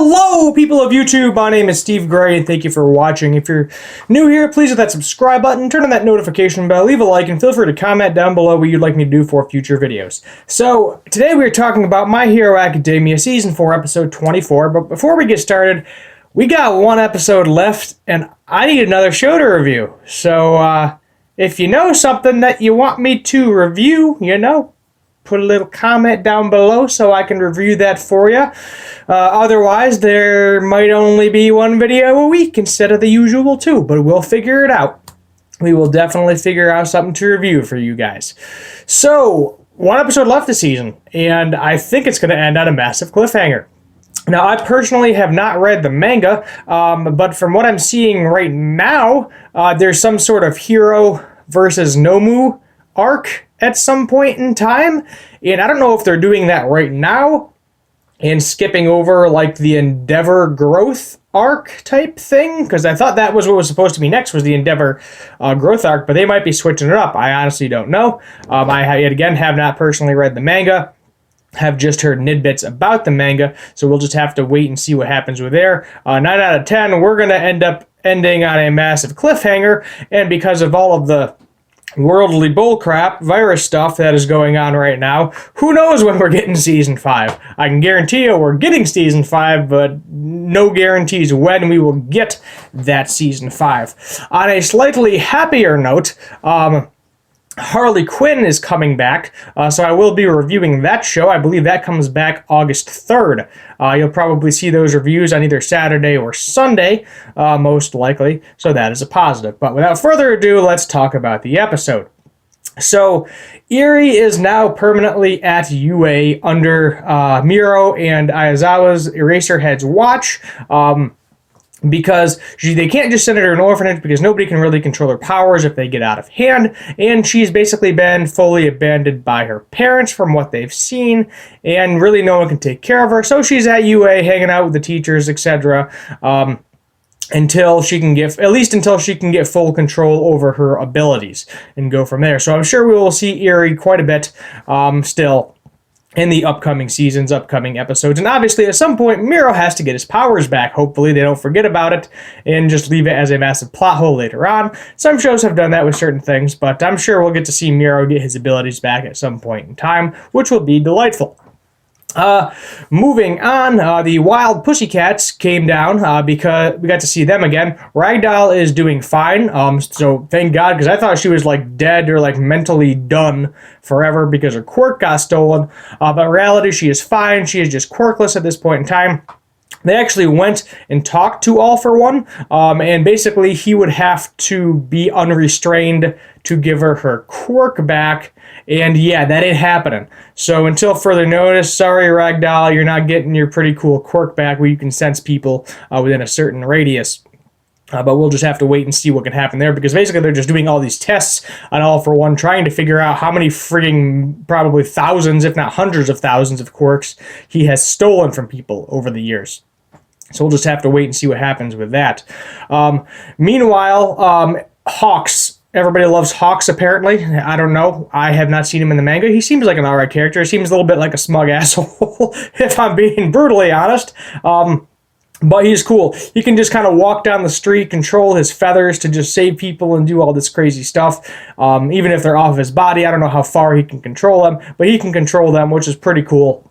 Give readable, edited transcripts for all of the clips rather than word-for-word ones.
Hello, people of YouTube. My name is Steve Gray, and thank you for watching. If you're new here, please hit that subscribe button, turn on that notification bell, leave a like, and feel free to comment down below what you'd like me to do for future videos. So, today we are talking about My Hero Academia Season 4, Episode 24, but before we get started, we got one episode left, and I need another show to review. So, if you know something that you want me to review, put a little comment down below so I can review that for you. Otherwise, there might only be one video a week instead of the usual two, but we'll figure it out. We will definitely figure out something to review for you guys. So, one episode left this season, and I think it's going to end on a massive cliffhanger. Now, I personally have not read the manga, but from what I'm seeing right now, there's some sort of Hiro versus Nomu arc at some point in time, and I don't know if they're doing that right now and skipping over like the Endeavor growth arc type thing, because I thought that was what was supposed to be next, was the Endeavor growth arc, but they might be switching it up. I honestly don't know. I yet again have not personally read the manga, have just heard nidbits about the manga, so we'll just have to wait and see what happens with there. 9 out of 10, we're going to end up ending on a massive cliffhanger, and because of all of the worldly bullcrap virus stuff that is going on right now, who knows when we're getting season 5. I can guarantee you we're getting season 5, but no guarantees when we will get that season 5. On a slightly happier note, Harley Quinn is coming back, so I will be reviewing that show. I believe that comes back August 3rd. You'll probably see those reviews on either Saturday or Sunday, most likely, so that is a positive. But without further ado, let's talk about the episode. So, Eri is now permanently at UA under Miro and Aizawa's Eraserhead's watch. Because they can't just send her to an orphanage because nobody can really control her powers if they get out of hand, and she's basically been fully abandoned by her parents from what they've seen, and really no one can take care of her, so she's at UA hanging out with the teachers, etc., until she can get full control over her abilities and go from there. So I'm sure we will see Eri quite a bit still in the upcoming seasons, upcoming episodes. And obviously, at some point, Miro has to get his powers back. Hopefully, they don't forget about it and just leave it as a massive plot hole later on. Some shows have done that with certain things, but I'm sure we'll get to see Miro get his abilities back at some point in time, which will be delightful. Moving on, the Wild Pussycats came down because we got to see them again. Ragdoll is doing fine, so thank God, because I thought she was like dead or like mentally done forever because her quirk got stolen, but in reality she is fine. She is just quirkless at this point in time. They actually went and talked to All For One, and basically he would have to be unrestrained to give her quirk back, and yeah, that ain't happening. So until further notice, sorry Ragdoll, you're not getting your pretty cool quirk back where you can sense people within a certain radius. But we'll just have to wait and see what can happen there, because basically they're just doing all these tests on All For One, trying to figure out how many frigging, probably thousands, if not hundreds of thousands of quirks he has stolen from people over the years. So we'll just have to wait and see what happens with that. Meanwhile, Hawks. Everybody loves Hawks, apparently. I don't know. I have not seen him in the manga. He seems like an alright character. He seems a little bit like a smug asshole, if I'm being brutally honest. But he's cool. He can just kind of walk down the street, control his feathers to just save people and do all this crazy stuff. Even if they're off of his body, I don't know how far he can control them, but he can control them, which is pretty cool.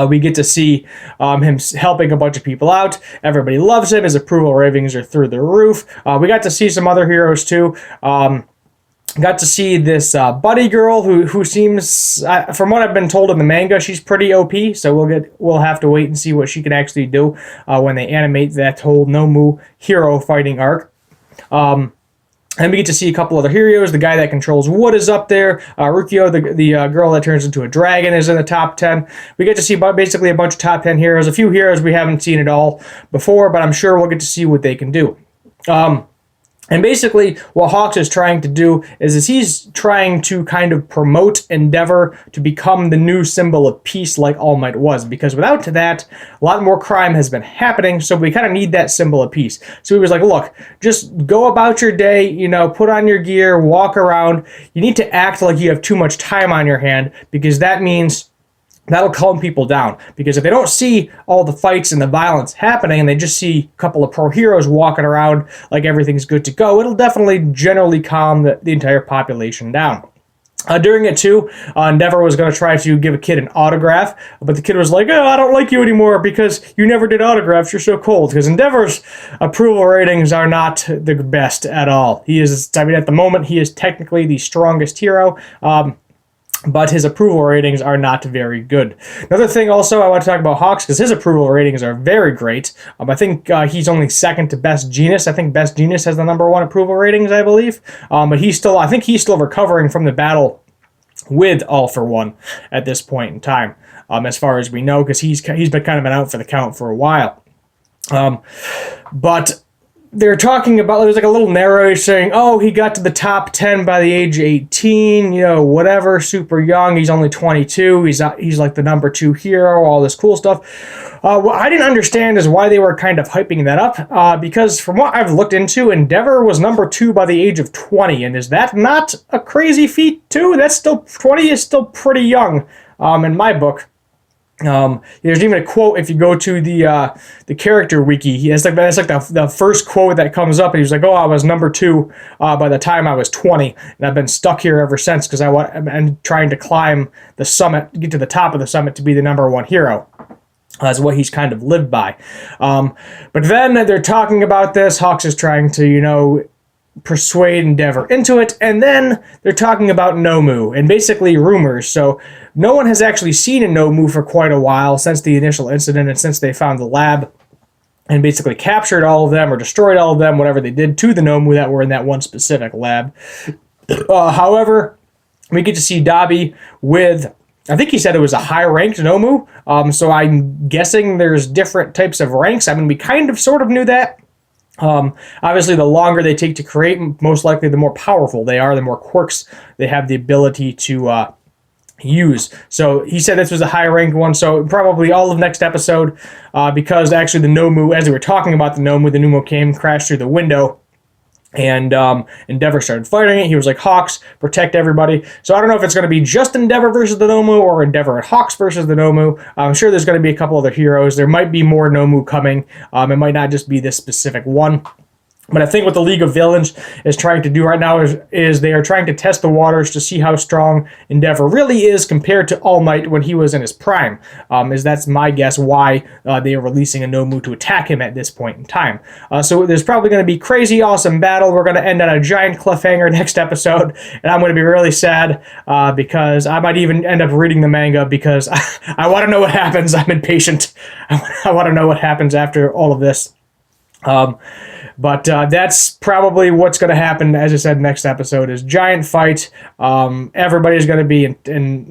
We get to see him helping a bunch of people out. Everybody loves him. His approval ratings are through the roof. We got to see some other heroes too. Got to see this Buddy girl who seems, from what I've been told in the manga, she's pretty OP. So we'll have to wait and see what she can actually do when they animate that whole Nomu hero fighting arc. And we get to see a couple other heroes. The guy that controls wood is up there. Rukio, the girl that turns into a dragon, is in the top 10. We get to see basically a bunch of top 10 heroes. A few heroes we haven't seen at all before, but I'm sure we'll get to see what they can do. And basically, what Hawks is trying to do is he's trying to kind of promote Endeavor to become the new symbol of peace like All Might was. Because without that, a lot more crime has been happening, so we kind of need that symbol of peace. So he was like, look, just go about your day, put on your gear, walk around. You need to act like you have too much time on your hand, because that means that'll calm people down, because if they don't see all the fights and the violence happening and they just see a couple of pro heroes walking around like everything's good to go, it'll definitely generally calm the entire population down. During it too, Endeavor was going to try to give a kid an autograph, but the kid was like, "Oh, I don't like you anymore because you never did autographs. You're so cold." Because Endeavor's approval ratings are not the best at all. He is, I mean, at the moment, he is technically the strongest hero. But his approval ratings are not very good. Another thing also I want to talk about Hawks, because his approval ratings are very great. I think he's only second to Best Jeanist. I think Best Jeanist has the #1 approval ratings, I believe. But I think he's still recovering from the battle with All For One at this point in time, as far as we know, because he's been kind of been out for the count for a while. But they're talking about, there's like a little narrator saying, "Oh, he got to the top 10 by the age of 18, whatever, super young, he's only 22, he's like the #2 hero," all this cool stuff. What I didn't understand is why they were kind of hyping that up, because from what I've looked into, Endeavor was #2 by the age of 20, and is that not a crazy feat too? 20 is still pretty young, in my book. There's even a quote if you go to the character wiki. That's like the first quote that comes up, and he's like, "Oh, I was #2 by the time I was 20, and I've been stuck here ever since because I'm trying to climb the summit, get to the top of the summit to be the #1 hero." That's what he's kind of lived by. But then they're talking about this. Hawks is trying to, persuade Endeavor into it, and then they're talking about Nomu and basically rumors. So no one has actually seen a Nomu for quite a while since the initial incident and since they found the lab and basically captured all of them or destroyed all of them, whatever they did to the Nomu that were in that one specific lab. However, we get to see Dabi with, I think he said it was a high-ranked Nomu, so I'm guessing there's different types of ranks. I mean, we kind of sort of knew that. Obviously, the longer they take to create, most likely the more powerful they are, the more quirks they have the ability to use. So he said this was a high-ranked one, so probably all of next episode, because actually the Nomu, as we were talking about the Nomu came, crashed through the window, and Endeavor started fighting it. He was like, "Hawks, protect everybody." So I don't know if it's going to be just Endeavor versus the Nomu or Endeavor and Hawks versus the Nomu. I'm sure there's going to be a couple other heroes. There might be more Nomu coming. It might not just be this specific one. But I think what the League of Villains is trying to do right now is they are trying to test the waters to see how strong Endeavor really is compared to All Might when he was in his prime. That's my guess why they are releasing a Nomu to attack him at this point in time. So there's probably going to be crazy awesome battle. We're going to end on a giant cliffhanger next episode, and I'm going to be really sad because I might even end up reading the manga because I want to know what happens. I'm impatient. I want to know what happens after all of this. But that's probably what's going to happen. As I said, next episode is giant fight. Everybody's going to be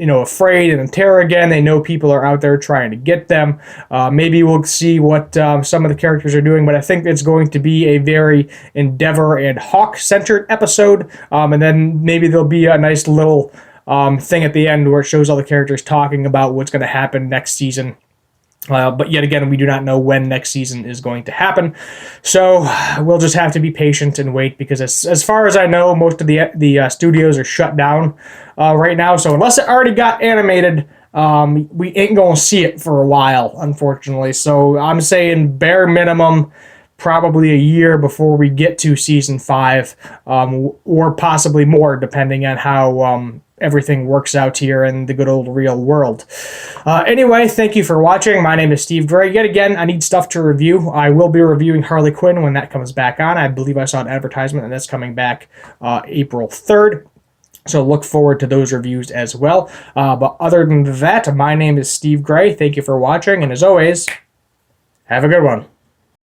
afraid and in terror again. They know people are out there trying to get them. Maybe we'll see what some of the characters are doing, but I think it's going to be a very Endeavor and Hawk-centered episode. And then maybe there'll be a nice little thing at the end where it shows all the characters talking about what's going to happen next season. But yet again, we do not know when next season is going to happen. So we'll just have to be patient and wait, because as far as I know, most of the studios are shut down right now. So unless it already got animated, we ain't going to see it for a while, unfortunately. So I'm saying bare minimum, probably a year before we get to season 5, or possibly more, depending on how everything works out here in the good old real world. Anyway, thank you for watching. My name is Steve Gray. Yet again, I need stuff to review. I will be reviewing Harley Quinn when that comes back on. I believe I saw an advertisement, and that's coming back April 3rd. So look forward to those reviews as well. But other than that, my name is Steve Gray. Thank you for watching, and as always, have a good one.